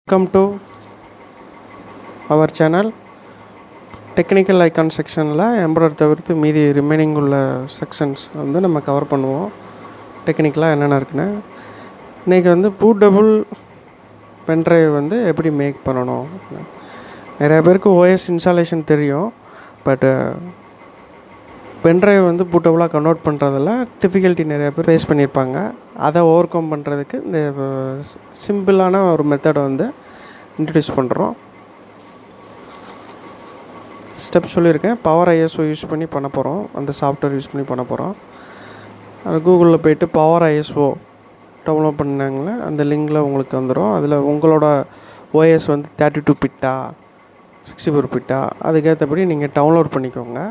Welcome to our channel. Technical icon செக்ஷனில் embroidery தவிர்த்து மீதி ரிமைனிங் உள்ள செக்ஷன்ஸ் வந்து நம்ம கவர் பண்ணுவோம். டெக்னிக்கலாக என்னென்ன இருக்குன்னு இன்றைக்கி வந்து பூட்டபிள் பென்ட்ரைவ் வந்து எப்படி மேக் பண்ணணும். நிறையா பேருக்கு ஓஎஸ் இன்ஸ்டாலேஷன் தெரியும், பட் பென்ட்ரைவ் வந்து பூட்டபுளாக கன்வெர்ட் பண்ணுறதில் டிஃபிகல்ட்டி நிறையா பேர் ஃபேஸ் பண்ணியிருப்பாங்க. அதை ஓவர் கம் பண்ணுறதுக்கு இந்த சிம்பிளான ஒரு மெத்தடை வந்து இன்ட்ரடியூஸ் பண்ணுறோம். ஸ்டெப் சொல்லியிருக்கேன். PowerISO யூஸ் பண்ணி பண்ண போகிறோம். அந்த சாஃப்ட்வேர் யூஸ் பண்ணி பண்ண போகிறோம். அது கூகுளில் போய்ட்டு PowerISO டவுன்லோட் பண்ணாங்களே அந்த லிங்கில் உங்களுக்கு வந்துடும். அதில் உங்களோட ஓஎஸ் வந்து 32 பிட்டா 64 பிட்டா அதுக்கேற்றபடி நீங்கள் டவுன்லோட் பண்ணிக்கோங்க.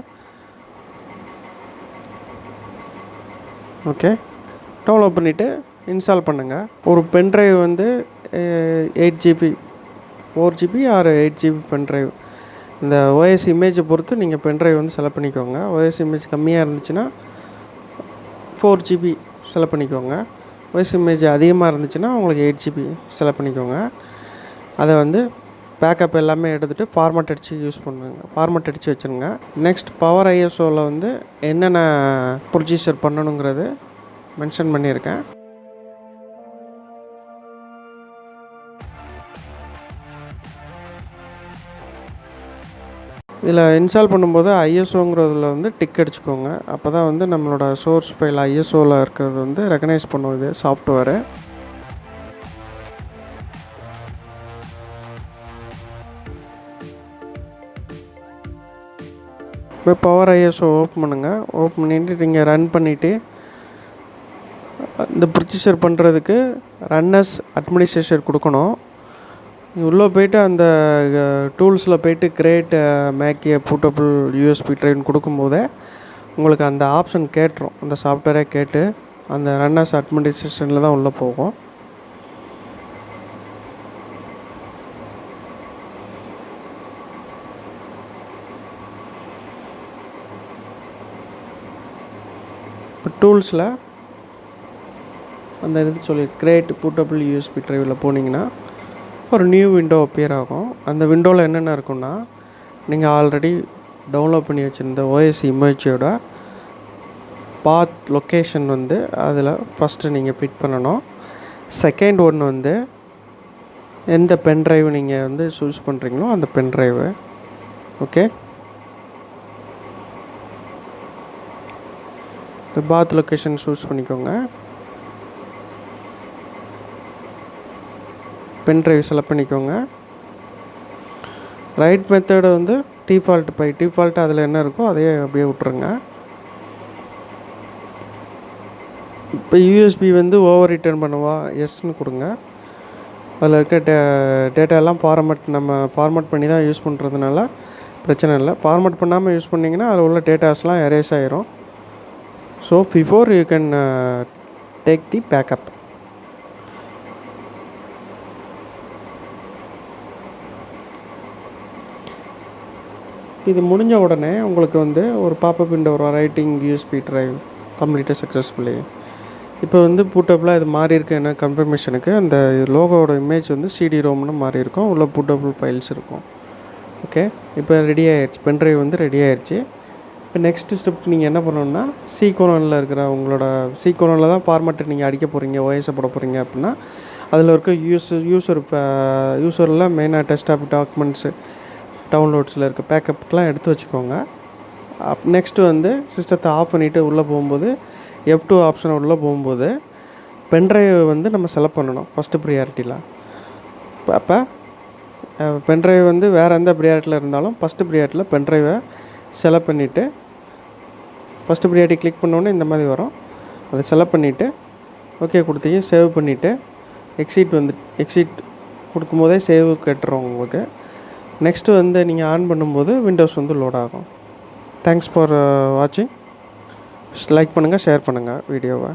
ஓகே, டவுன்லோட் பண்ணிவிட்டு இன்ஸ்டால் பண்ணுங்கள். ஒரு பென்ட்ரைவ் வந்து 8GB 4GB R 8GB pen drive, இந்த ஓஎஸ் இமேஜை பொறுத்து நீங்கள் பென்ட்ரைவ் வந்து செலக்ட் பண்ணிக்கோங்க. ஓஎஸ் இமேஜ் கம்மியாக இருந்துச்சுன்னா 4GB செலக்ட் பண்ணிக்கோங்க. ஓஎஸ் இமேஜ் அதிகமாக இருந்துச்சுன்னா உங்களுக்கு 8GB செலக்ட் பண்ணிக்கோங்க. அதை வந்து பேக்கப் எல்லாமே எடுத்துகிட்டு ஃபார்மேட் அடித்து யூஸ் பண்ணுங்க, ஃபார்மேட் அடித்து வச்சுருங்க. நெக்ஸ்ட் PowerISOவில் வந்து என்னென்ன ப்ரொசீஜர் பண்ணணுங்கிறது மென்ஷன் பண்ணியிருக்கேன். இதில் இன்ஸ்டால் பண்ணும்போது ஐஎஸ்ஓங்கிறதுல வந்து டிக் அடிச்சுக்கோங்க. அப்போ தான் வந்து நம்மளோட சோர்ஸ் ஃபைல் ஐஎஸ்ஓவில் இருக்கிறது வந்து ரெகனைஸ் பண்ணுவது சாஃப்ட்வேரு. இப்போ PowerISO ஓப்பன் பண்ணுங்கள். ஓப்பன் பண்ணிவிட்டு நீங்கள் ரன் பண்ணிவிட்டு இந்த ப்ரொசீஜர் பண்ணுறதுக்கு ரன்னர்ஸ் அட்மினிஸ்ட்ரேஷன் கொடுக்கணும். உள்ளே போய்ட்டு அந்த டூல்ஸில் போய்ட்டு create make a bootable USB ட்ரைவ்னு கொடுக்கும்போதே உங்களுக்கு அந்த ஆப்ஷன் கேட்டுரும். அந்த சாஃப்ட்வேரே கேட்டு அந்த ரன்னர்ஸ் அட்மினிஸ்ட்ரேஷனில் தான் உள்ளே போகும். இப்போ டூல்ஸில் அந்த இது சொல்லி கிரியேட் பூட்டபிள் யூஎஸ்பி ட்ரைவில் போனீங்கன்னா ஒரு நியூ விண்டோ அப்பியர் ஆகும். அந்த விண்டோவில் என்னென்ன இருக்குன்னா, நீங்கள் ஆல்ரெடி டவுன்லோட் பண்ணி வச்சுருந்த ஓஎஸ் இமேஜோட பாத் லொக்கேஷன் வந்து அதில் ஃபஸ்ட்டு நீங்கள் பிக் பண்ணணும். செகண்ட் ஒன்று வந்து எந்த பென்ட்ரைவ் நீங்கள் வந்து சூஸ் பண்ணுறீங்களோ அந்த பென்ட்ரைவு. ஓகே, இந்த பாத் லொக்கேஷன் சூஸ் பண்ணிக்கோங்க. பென்ட்ரைவ் செலக்ட் பண்ணிக்கோங்க. ரைட் மெத்தடை வந்து டிஃபால்ட் அதில் என்ன இருக்கோ அதையே அப்படியே விட்ருங்க. இப்போ யூஎஸ்பி வந்து ஓவர் ரிட்டர்ன் பண்ணுவா எஸ்ன்னு கொடுங்க. அதில் இருக்க டேட்டாலாம் நம்ம ஃபார்மேட் பண்ணி தான் யூஸ் பண்ணுறதுனால பிரச்சனை இல்லை. ஃபார்மேட் பண்ணாமல் யூஸ் பண்ணிங்கன்னா அதில் உள்ள டேட்டாஸ்லாம் எரேஸ் ஆகிரும். So before you can take the backup. இது முடிஞ்ச உடனே உங்களுக்கு வந்து ஒரு பாப்பப் விண்டோ வரும், ரைட்டிங் யூஎஸ்பி ட்ரைவ் கம்ப்ளீட்டாக சக்ஸஸ்ஃபுல்லி. இப்போ வந்து பூட்டபிளாக இது மாறி இருக்கு. என்ன கன்ஃபர்மேஷனுக்கு அந்த லோகோவோட இமேஜ் வந்து சிடி ரோம்னு மாறி இருக்கும், உள்ள பூட்டபிள் ஃபைல்ஸ் இருக்கும். ஓகே, இப்போ ரெடி ஆகிடுச்சு, பென்ட்ரைவ் வந்து ரெடி ஆகிடுச்சு. இப்போ நெக்ஸ்ட்டு ஸ்டெப் நீங்கள் என்ன பண்ணணுன்னா, C::ல் இருக்கிற உங்களோட C::ல் தான் ஃபார்மேட்டை நீங்கள் அடிக்க போகிறீங்க, ஓஎஸை போட போகிறீங்க அப்படின்னா அதில் இருக்க யூஸரில் மெயினாக டெஸ்க்டாப் டாக்குமெண்ட்ஸு டவுன்லோட்ஸில் இருக்க பேக்கப்லாம் எடுத்து வச்சுக்கோங்க. நெக்ஸ்ட்டு வந்து சிஸ்டத்தை ஆஃப் பண்ணிவிட்டு உள்ளே போகும்போது F2 ஆப்ஷனை உள்ளே போகும்போது பென்ட்ரைவ் வந்து நம்ம செலக்ட் பண்ணணும் ஃபஸ்ட்டு ப்ரியாரிட்டியில். அப்போ பென்ட்ரைவ் வந்து வேறு எந்த ப்ரியாரிட்டியில் இருந்தாலும் ஃபஸ்ட்டு ப்ரியாரிட்டியில் பென்ட்ரைவை செலக்ட் பண்ணிவிட்டு ஃபஸ்ட்டு ப்ரியாரிட்டி கிளிக் பண்ணோன்னே இந்த மாதிரி வரும். அதை செலக்ட் பண்ணிவிட்டு ஓகே கொடுத்தீங்க, சேவ் பண்ணிவிட்டு எக்ஸிட் கொடுக்கும்போதே சேவ் கேட்டுரும் உங்களுக்கு. நெக்ஸ்ட்டு வந்து நீங்கள் ஆன் பண்ணும்போது விண்டோஸ் வந்து லோட் ஆகும். தேங்க்ஸ் ஃபார் வாட்சிங். லைக் பண்ணுங்கள், ஷேர் பண்ணுங்கள் வீடியோவை.